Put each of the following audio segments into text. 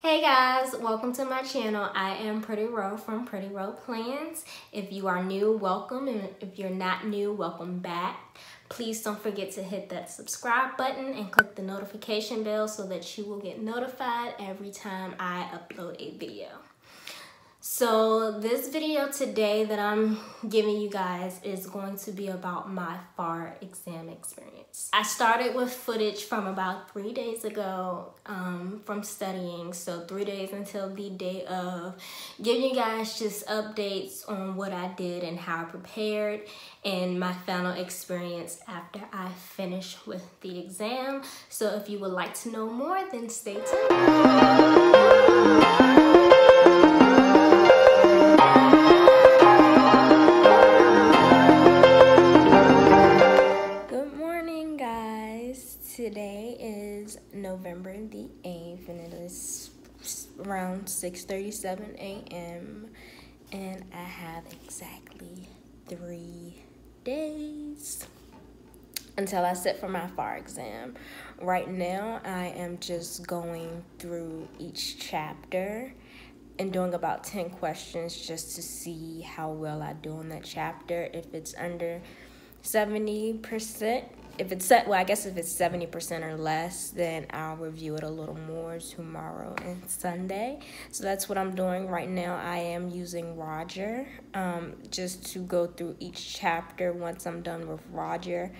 Hey guys, welcome to my channel. I am Pretty Ro from Pretty Ro Plans. If you are new, welcome, and if you're not new, welcome back. Please don't forget to hit that subscribe button and click the notification bell so that you will get notified every time I upload a video. So this video today that I'm giving you guys is going to be about my FAR exam experience. I started with footage from about 3 days ago from studying. So 3 days until the day of, giving you guys just updates on what I did and how I prepared and my final experience after I finished with the exam. So if you would like to know more, then stay tuned. Today is November the 8th and it is around 6:37 a.m. and I have exactly 3 days until I sit for my FAR exam. Right now I am just going through each chapter and doing about 10 questions just to see how well I do in that chapter. If it's under 70%, if it's set, well, I guess if it's 70% or less, then I'll review it a little more tomorrow and Sunday. So that's what I'm doing right now. I am using Roger just to go through each chapter once I'm done with Roger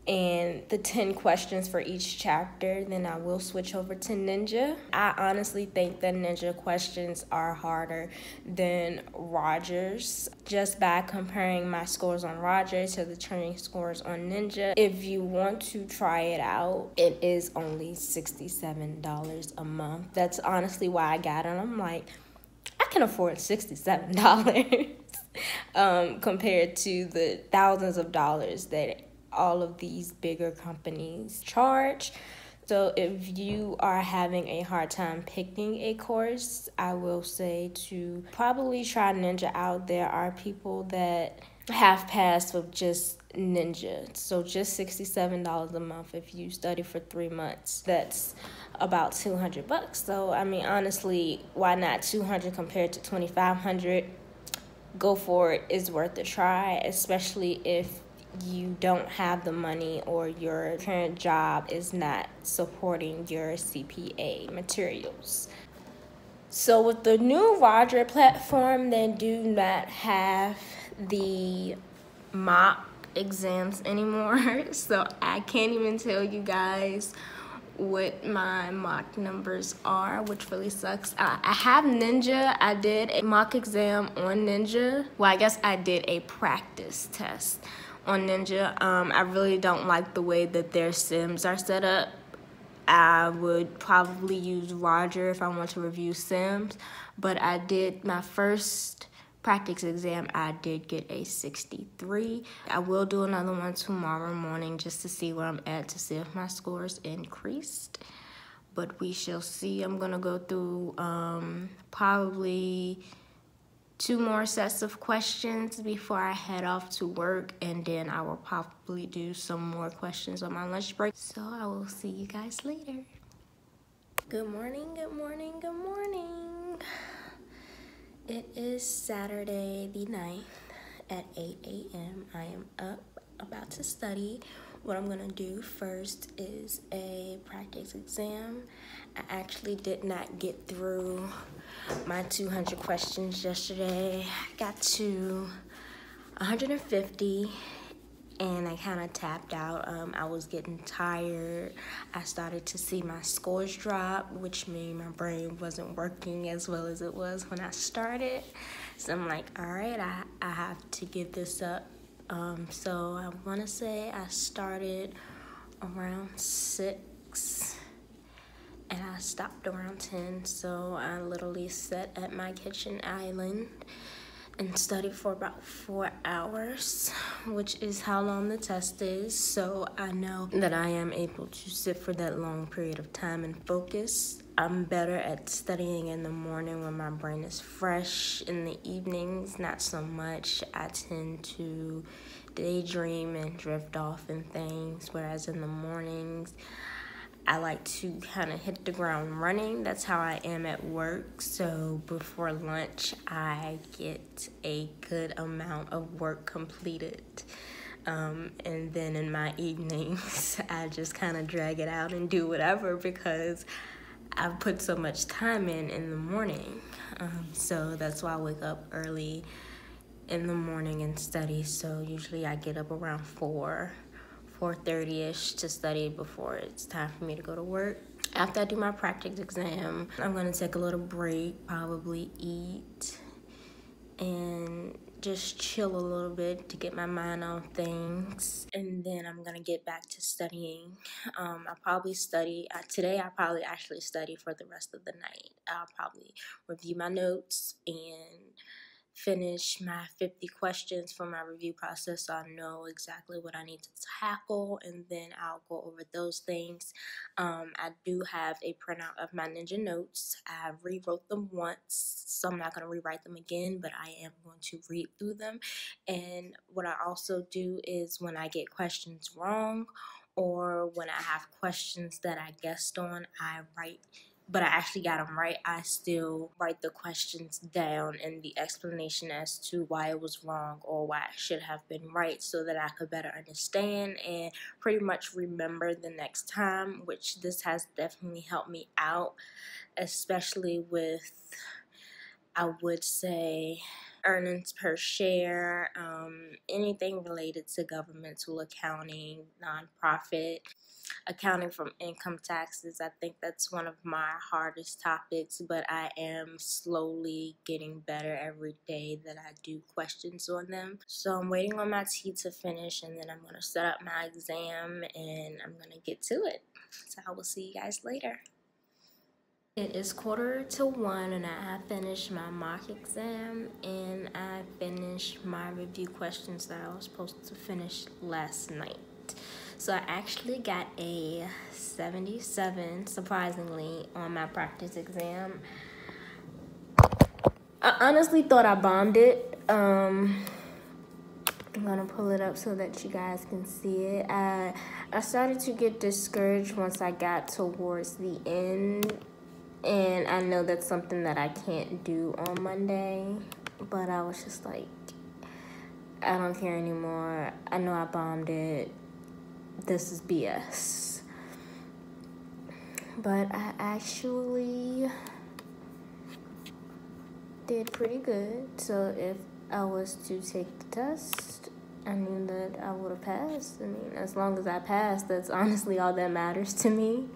and the 10 questions for each chapter, then I will switch over to Ninja. I honestly think that Ninja questions are harder than Roger's just by comparing my scores on Roger to the training scores on Ninja. If you want to try it out, it is only $67 a month. That's honestly why I got it. I'm like, I can afford $67 compared to the thousands of dollars that all of these bigger companies charge. So if you are having a hard time picking a course, I will say to probably try Ninja out. There are people that have passed with just Ninja. So just $67 a month if you study for 3 months. That's about $200. So I mean, honestly, why not $200 compared to $2,500? Go for it. It's worth a try, especially if you don't have the money or your current job is not supporting your CPA materials. So with the new Roger platform, they do not have the mock exams anymore. So I can't even tell you guys what my mock numbers are, which really sucks. I have Ninja. I did a mock exam on Ninja. Well, I guess I did a practice test on Ninja. I really don't like the way that their sims are set up. I would probably use Roger if I want to review sims, but I did my first practice exam. I did get a 63. I will do another one tomorrow morning just to see where I'm at, to see if my scores increased, but we shall see. I'm gonna go through probably 2 more sets of questions before I head off to work, and then I will probably do some more questions on my lunch break. So I will see you guys later. Good morning, good morning, good morning. It is Saturday the 9th at 8 a.m. I am up, about to study. What I'm gonna do first is a practice exam. I actually did not get through my 200 questions yesterday. I got to 150 and I kind of tapped out. I was getting tired. I started to see my scores drop, which means my brain wasn't working as well as it was when I started. So I'm like, all right, I have to give this up. So I want to say I started around 6 and I stopped around 10. So I literally sat at my kitchen island and studied for about 4 hours, which is how long the test is. So I know that I am able to sit for that long period of time and focus. I'm better at studying in the morning when my brain is fresh. In the evenings, not so much. I tend to daydream and drift off in things, whereas in the mornings, I like to kind of hit the ground running. That's how I am at work. So before lunch, I get a good amount of work completed. And then in my evenings, I just kind of drag it out and do whatever because I've put so much time in the morning. So that's why I wake up early in the morning and study. So usually I get up around 4:30ish to study before it's time for me to go to work. After I do my practice exam, I'm gonna take a little break, probably eat, and just chill a little bit to get my mind on things. And then I'm gonna get back to studying. I'll probably study, today I'll probably actually study for the rest of the night. I'll probably review my notes and finish my 50 questions for my review process so I know exactly what I need to tackle, and then I'll go over those things. I do have a printout of my Ninja notes. I rewrote them once, so I'm not going to rewrite them again, but I am going to read through them. And what I also do is when I get questions wrong or when I have questions that I guessed on, I write, but I actually got them right, I still write the questions down and the explanation as to why it was wrong or why it should have been right so that I could better understand and pretty much remember the next time, which this has definitely helped me out, especially with, I would say, earnings per share, anything related to governmental accounting, nonprofit, accounting from income taxes. I think that's one of my hardest topics, but I am slowly getting better every day that I do questions on them. So I'm waiting on my tea to finish, and then I'm going to set up my exam and I'm going to get to it. So I will see you guys later. It is 1:45 and I have finished my mock exam and I finished my review questions that I was supposed to finish last night. So I actually got a 77, surprisingly, on my practice exam. I honestly thought I bombed it. I'm gonna pull it up so that you guys can see it. I started to get discouraged once I got towards the end, and I know that's something that I can't do on Monday, but I was just like, I don't care anymore. I know I bombed it. This is BS. But I actually did pretty good. So if I was to take the test, I knew that I would have passed. I mean, as long as I passed, that's honestly all that matters to me.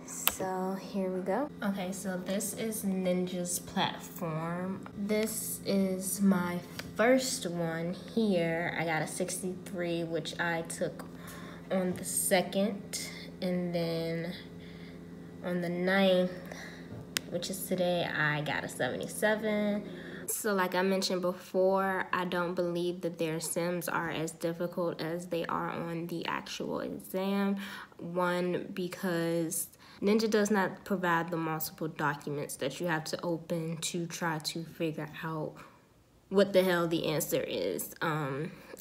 So here we go. Okay, so this is Ninja's platform. This is my first one here. I got a 63, which I took on the 2nd, and then on the 9th, which is today, I got a 77. So like I mentioned before, I don't believe that their sims are as difficult as they are on the actual exam. One, because Ninja does not provide the multiple documents that you have to open to try to figure out what the hell the answer is.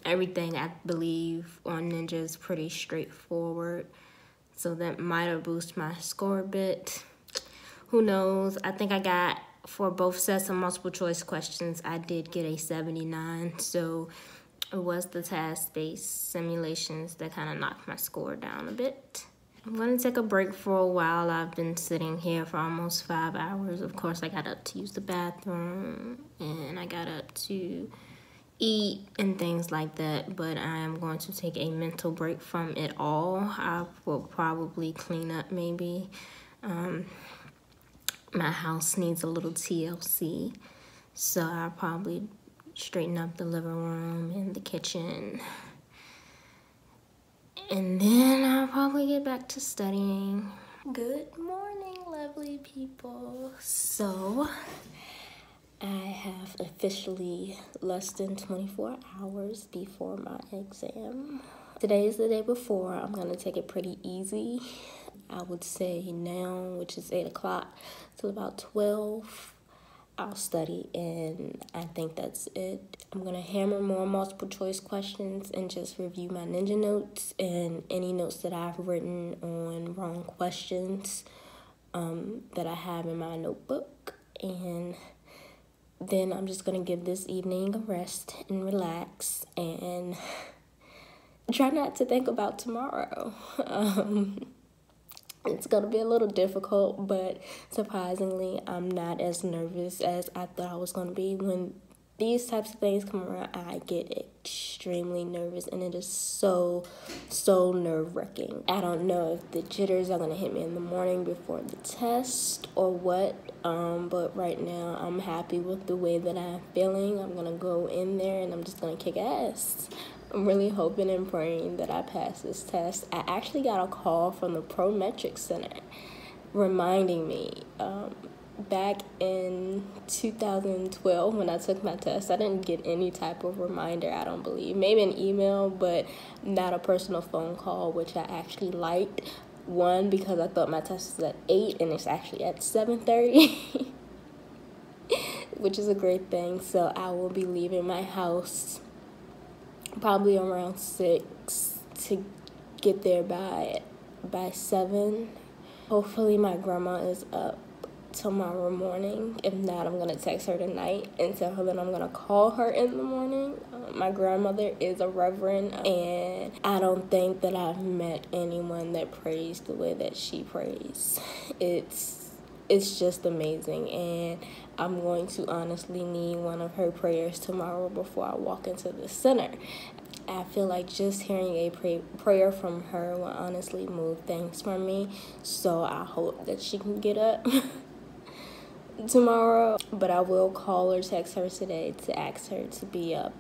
Everything I believe on Ninja is pretty straightforward, so that might have boosted my score a bit. Who knows? I think I got, for both sets of multiple choice questions, I did get a 79, so it was the task-based simulations that kind of knocked my score down a bit. I'm going to take a break for a while. I've been sitting here for almost 5 hours. Of course, I got up to use the bathroom, and I got up to eat and things like that, but I am going to take a mental break from it all. I will probably clean up maybe. My house needs a little TLC, so I'll probably straighten up the living room and the kitchen. And then I'll probably get back to studying. Good morning, lovely people. So, I have officially less than 24 hours before my exam. Today is the day before. I'm gonna take it pretty easy. I would say now, which is 8 o'clock, till about 12. I'll study, and I think that's it. I'm going to hammer more multiple choice questions and just review my ninja notes and any notes that I've written on wrong questions that I have in my notebook. And then I'm just going to give this evening a rest and relax and try not to think about tomorrow. It's going to be a little difficult, but surprisingly, I'm not as nervous as I thought I was going to be. When these types of things come around, I get extremely nervous, and it is so nerve-wracking. I don't know if the jitters are going to hit me in the morning before the test or what, but right now I'm happy with the way that I'm feeling. I'm going to go in there, and I'm just going to kick ass. I'm really hoping and praying that I pass this test. I actually got a call from the Prometric Center reminding me back in 2012 when I took my test. I didn't get any type of reminder, I don't believe. Maybe an email, but not a personal phone call, which I actually liked. One, because I thought my test was at 8 and it's actually at 7:30, which is a great thing. So I will be leaving my house probably around 6 to get there by 7. Hopefully my grandma is up tomorrow morning. If not, I'm gonna text her tonight and tell her that I'm gonna call her in the morning. My grandmother is a reverend, and I don't think that I've met anyone that prays the way that she prays. It's just amazing, and I'm going to honestly need one of her prayers tomorrow before I walk into the center. I feel like just hearing a prayer from her will honestly move things for me, so I hope that she can get up tomorrow. But I will call or text her today to ask her to be up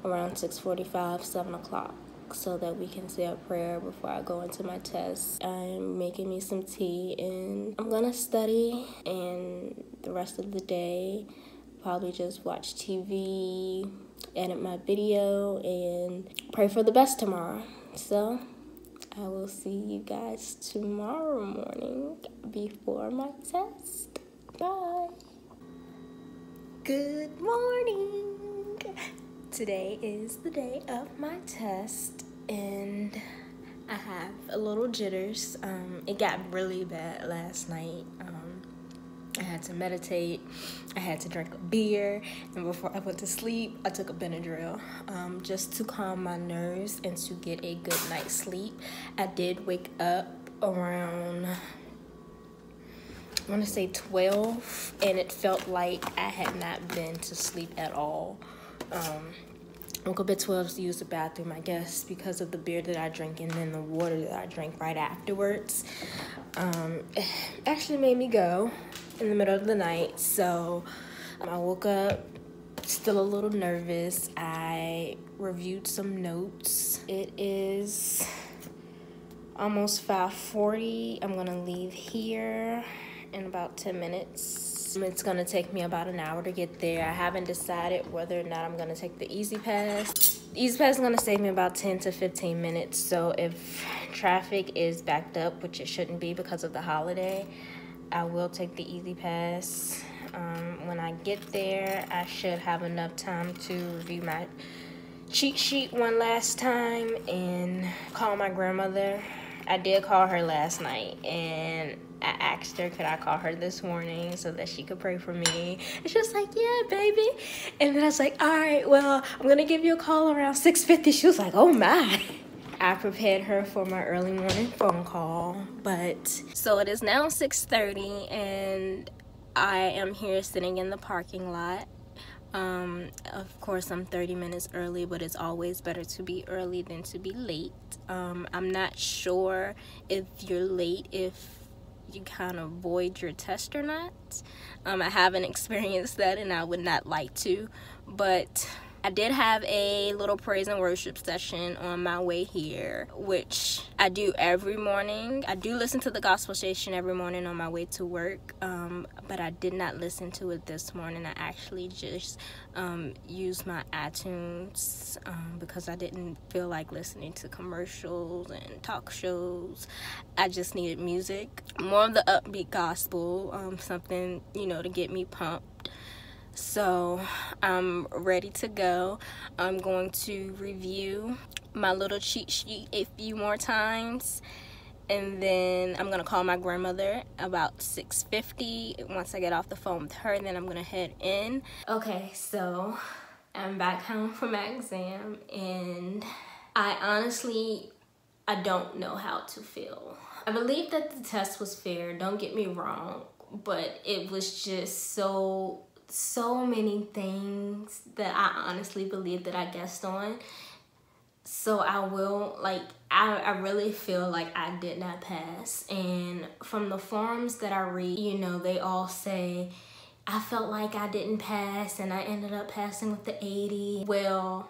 around 6:45, 7 o'clock, so that we can say a prayer before I go into my test. I'm making me some tea, and I'm gonna study, and the rest of the day probably just watch TV, edit my video, and pray for the best tomorrow. So I will see you guys tomorrow morning before my test. Bye. Good morning. Today is the day of my test, and I have a little jitters. It got really bad last night. I had to meditate, I had to drink a beer, and before I went to sleep, I took a Benadryl just to calm my nerves and to get a good night's sleep. I did wake up around, I want to say 12, and it felt like I had not been to sleep at all. Woke up at 12 to use the bathroom, I guess, because of the beer that I drank and then the water that I drank right afterwards. It actually made me go in the middle of the night, so I woke up still a little nervous. I reviewed some notes. It is almost 5:40. I'm gonna leave here in about 10 minutes. It's gonna take me about an hour to get there. I haven't decided whether or not I'm gonna take the Easy Pass. The Easy Pass is gonna save me about 10 to 15 minutes. So if traffic is backed up, which it shouldn't be because of the holiday, I will take the Easy Pass. When I get there, I should have enough time to review my cheat sheet one last time and call my grandmother. I did call her last night, and I asked her could I call her this morning so that she could pray for me. And she was like, yeah, baby. And then I was like, all right, well, I'm going to give you a call around 6:50. She was like, oh, my. I prepared her for my early morning phone call. So it is now 6:30, and I am here sitting in the parking lot. Of course, I'm 30 minutes early, but it's always better to be early than to be late. I'm not sure if you're late if you kind of void your test or not. I haven't experienced that, and I would not like to, but I did have a little praise and worship session on my way here, which I do every morning. I do listen to the gospel station every morning on my way to work, but I did not listen to it this morning. I actually just used my iTunes because I didn't feel like listening to commercials and talk shows. I just needed music, more of the upbeat gospel, something, to get me pumped. So I'm ready to go. I'm going to review my little cheat sheet a few more times, and then I'm gonna call my grandmother about 6:50. Once I get off the phone with her, then I'm gonna head in. Okay, so I'm back home from my exam, and I don't know how to feel. I believe that the test was fair, don't get me wrong, but it was just so many things that I honestly believe that I guessed on. So I really feel like I did not pass. And from the forums that I read, you know, they all say, I felt like I didn't pass and I ended up passing with the 80. Well,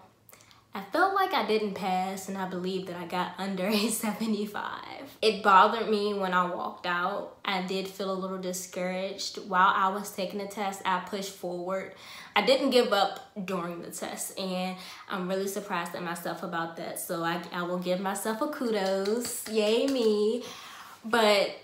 I felt like I didn't pass, and I believe that I got under a 75. It bothered me when I walked out. I did feel a little discouraged. While I was taking the test, I pushed forward. I didn't give up during the test, and I'm really surprised at myself about that. So I will give myself a kudos. Yay me. But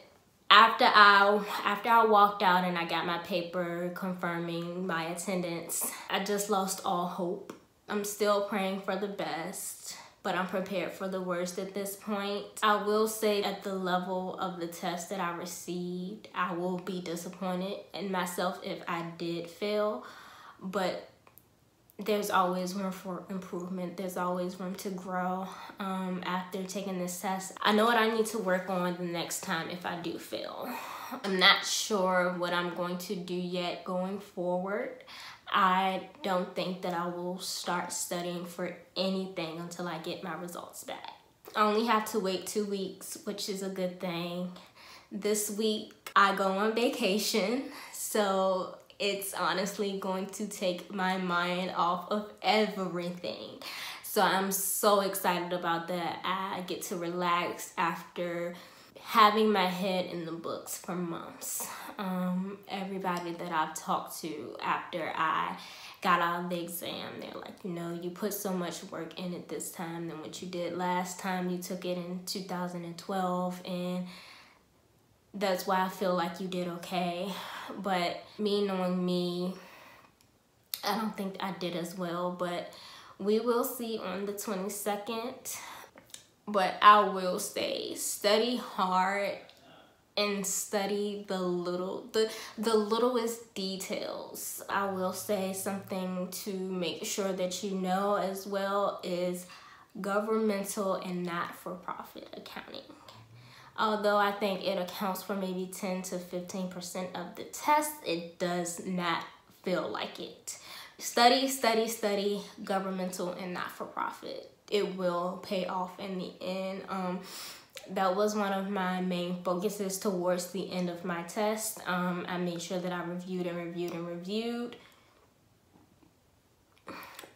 after I walked out and I got my paper confirming my attendance, I just lost all hope. I'm still praying for the best, but I'm prepared for the worst at this point. I will say at the level of the test that I received, I will be disappointed in myself if I did fail, but there's always room for improvement. There's always room to grow after taking this test. I know what I need to work on the next time if I do fail. I'm not sure what I'm going to do yet going forward. I don't think that I will start studying for anything until I get my results back. I only have to wait 2 weeks, which is a good thing. This week I go on vacation, so it's honestly going to take my mind off of everything. So I'm so excited about that. I get to relax after having my head in the books for months. Everybody that I've talked to after I got out of the exam, they're like, you know, you put so much work in it this time than what you did last time. You took it in 2012, and that's why I feel like you did okay. But me knowing me, I don't think I did as well, but we will see on the 22nd. But I will say, study hard and study the littlest details. I will say something to make sure that you know as well is governmental and not-for-profit accounting. Although I think it accounts for maybe 10 to 15% of the test, it does not feel like it. Study, study, study governmental and not-for-profit. It will pay off in the end. That was one of my main focuses towards the end of my test. I made sure that I reviewed and reviewed and reviewed.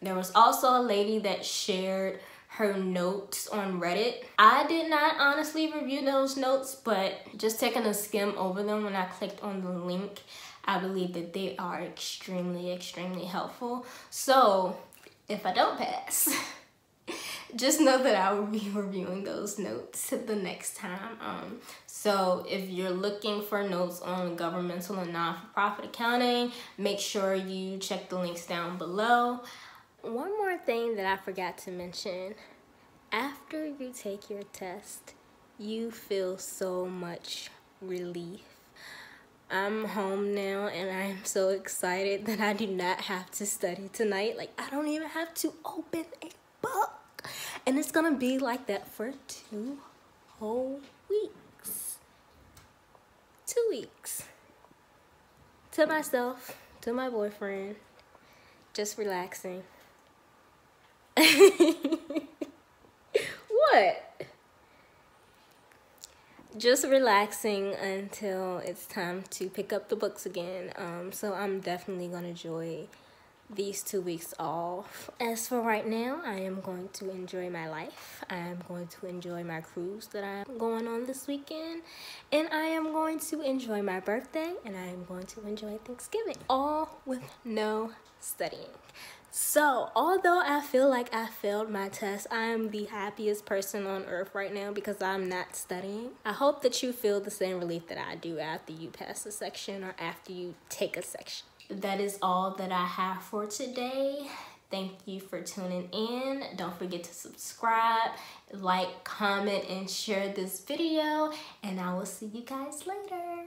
There was also a lady that shared her notes on Reddit. I did not honestly review those notes, but just taking a skim over them when I clicked on the link, I believe that they are extremely, extremely helpful. So if I don't pass, just know that I will be reviewing those notes the next time. So if you're looking for notes on governmental and non-for-profit accounting, make sure you check the links down below. One more thing that I forgot to mention. After you take your test, you feel so much relief. I'm home now and I'm so excited that I do not have to study tonight. Like, I don't even have to open a book. And it's gonna be like that for 2 whole weeks. 2 weeks. To myself, to my boyfriend, just relaxing. What? Just relaxing until it's time to pick up the books again. So I'm definitely gonna enjoy these 2 weeks off. As for right now, I am going to enjoy my life. I am going to enjoy my cruise that I'm going on this weekend, and I am going to enjoy my birthday, and I am going to enjoy Thanksgiving, all with no studying. So although I feel like I failed my test, I am the happiest person on earth right now because I'm not studying. I hope that you feel the same relief that I do after you pass a section or after you take a section. that is all that I have for today. Thank you for tuning in. Don't forget to subscribe, like, comment, and share this video, and I will see you guys later.